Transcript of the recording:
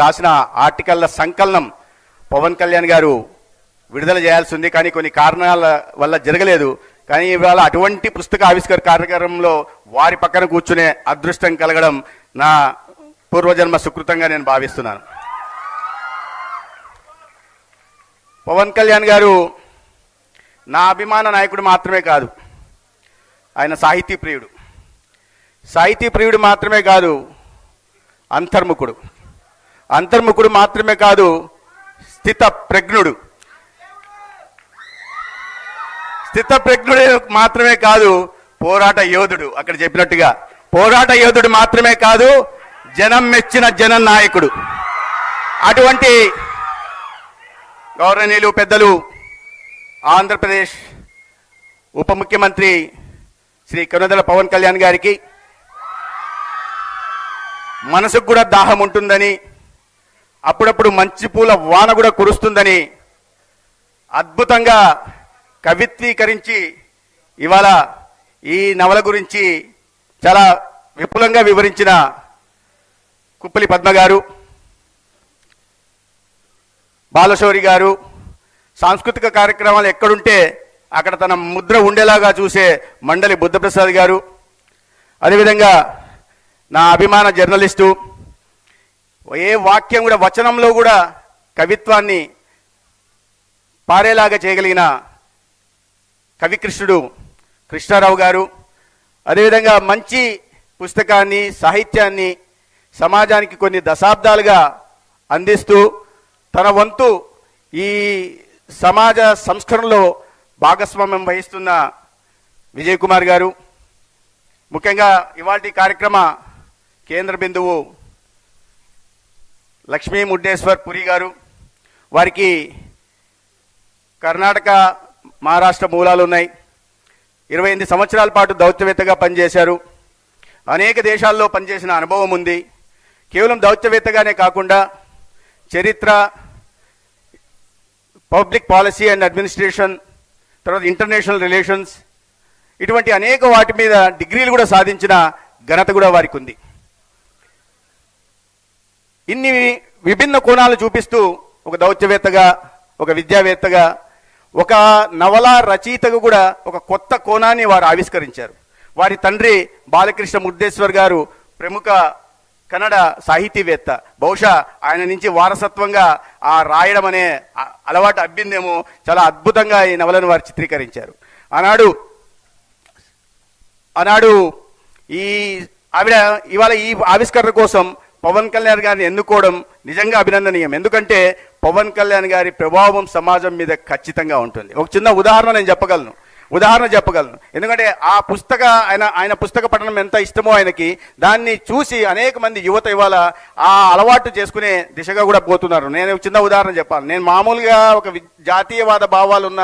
రాసిన ఆర్టికల్ల సంకలనం పవన్ కళ్యాణ్ గారు విడుదల చేయాల్సి ఉంది, కానీ కొన్ని కారణాల వల్ల జరగలేదు. కానీ ఇవాళ అటువంటి పుస్తక ఆవిష్కరణ కార్యక్రమంలో వారి పక్కన కూర్చునే అదృష్టం కలగడం నా పూర్వజన్మ సుకృతంగా నేను భావిస్తున్నాను. పవన్ కళ్యాణ్ గారు నా అభిమాన నాయకుడు మాత్రమే కాదు, ఆయన సాహితీ ప్రియుడు. సాహితీ ప్రియుడు మాత్రమే కాదు, అంతర్ముఖుడు మాత్రమే కాదు, స్థిత ప్రజ్ఞుడు మాత్రమే కాదు, పోరాట యోధుడు. అక్కడ చెప్పినట్టుగా పోరాట యోధుడు మాత్రమే కాదు, జనం మెచ్చిన జననాయకుడు. అటువంటి గౌరవనీయులు పెద్దలు ఆంధ్రప్రదేశ్ ఉప ముఖ్యమంత్రి శ్రీ కొనిదెల పవన్ కళ్యాణ్ గారికి మనసుకు కూడా దాహం ఉంటుందని, అప్పుడప్పుడు మంచి పూల వాన కూడా కురుస్తుందని అద్భుతంగా కవిత్వీకరించి ఇవాళ ఈ నవల గురించి చాలా విపులంగా వివరించిన కుప్పలి పద్మ గారు, బాలశౌరి గారు, సాంస్కృతిక కార్యక్రమాలు ఎక్కడుంటే అక్కడ తన ముద్ర ఉండేలాగా చూసే మండలి బుద్ధప్రసాద్ గారు, అదేవిధంగా నా అభిమాన జర్నలిస్టు, ఏ వాక్యం కూడా వచనంలో కూడా కవిత్వాన్ని పారేలాగా చేయగలిగిన కవికృష్ణుడు కృష్ణారావు గారు, అదేవిధంగా మంచి పుస్తకాన్ని సాహిత్యాన్ని సమాజానికి కొన్ని దశాబ్దాలుగా అందిస్తూ తన వంతు ఈ సమాజ సంస్కరణలో భాగస్వామ్యం వహిస్తున్న విజయ్ కుమార్ గారు, ముఖ్యంగా ఇవాల్టి కార్యక్రమ కేంద్ర బిందువు లక్ష్మీ ముడ్డేశ్వర్ పురి గారు. వారికి కర్ణాటక మహారాష్ట్ర మూలాలు ఉన్నాయి. 28 సంవత్సరాల పాటు దౌత్యవేత్తగా పనిచేశారు. అనేక దేశాల్లో పనిచేసిన అనుభవం ఉంది. కేవలం దౌత్యవేత్తగానే కాకుండా చరిత్ర, పబ్లిక్ పాలసీ అండ్ అడ్మినిస్ట్రేషన్, తర్వాత ఇంటర్నేషనల్ రిలేషన్స్, ఇటువంటి అనేక వాటి మీద డిగ్రీలు కూడా సాధించిన ఘనత కూడా వారికి ఉంది. ఇన్ని విభిన్న కోణాలు చూపిస్తూ ఒక దౌత్యవేత్తగా, ఒక విద్యావేత్తగా, ఒక నవల రచయితగా కూడా ఒక కొత్త కోణాన్ని వారు ఆవిష్కరించారు. వారి తండ్రి బాలకృష్ణ ముద్దేశ్వర్ గారు ప్రముఖ కన్నడ సాహితీవేత్త. బహుశా ఆయన నుంచి వారసత్వంగా ఆ రాయడం అనే అలవాటు అబ్బిందేమో. చాలా అద్భుతంగా ఈ నవలను వారు చిత్రీకరించారు. ఆనాడు ఈ ఆవిడ ఇవాళ ఈ ఆవిష్కరణ కోసం పవన్ కళ్యాణ్ గారిని ఎన్నుకోవడం నిజంగా అభినందనీయం. ఎందుకంటే పవన్ కళ్యాణ్ గారి ప్రభావం సమాజం మీద ఖచ్చితంగా ఉంటుంది. ఒక చిన్న ఉదాహరణ చెప్పగలను. ఎందుకంటే ఆయన పుస్తక పఠనం ఎంత ఇష్టమో ఆయనకి, దాన్ని చూసి అనేక మంది యువత ఇవాళ ఆ అలవాటు చేసుకునే దిశగా కూడా పోతున్నారు. నేను చిన్న ఉదాహరణ చెప్పాలి. నేను మామూలుగా ఒక జాతీయవాద భావాలు ఉన్న